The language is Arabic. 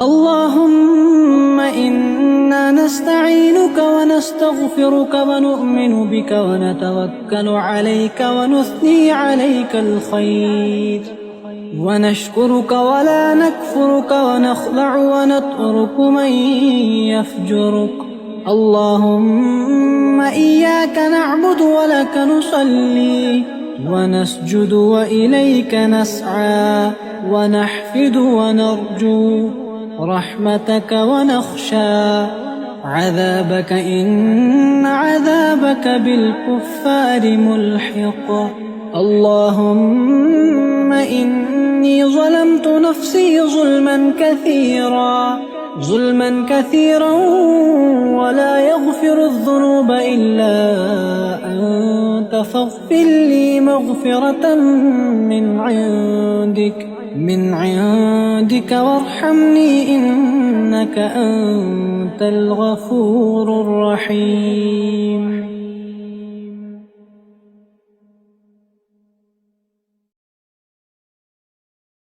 اللهم إنا نستعينك ونستغفرك ونؤمن بك ونتوكل عليك ونثني عليك الخير ونشكرك ولا نكفرك ونخلع ونترك من يفجرك. اللهم إياك نعبد ولك نصلي ونسجد وإليك نسعى ونحفد ونرجو رحمتك ونخشى عذابك إن عذابك بالكفار ملحق. اللهم إني ظلمت نفسي ظلما كثيرا ولا يغفر الذنوب إلا أنت فاغفر لي مغفرة من عندك وارحمني إنك أنت الغفور الرحيم.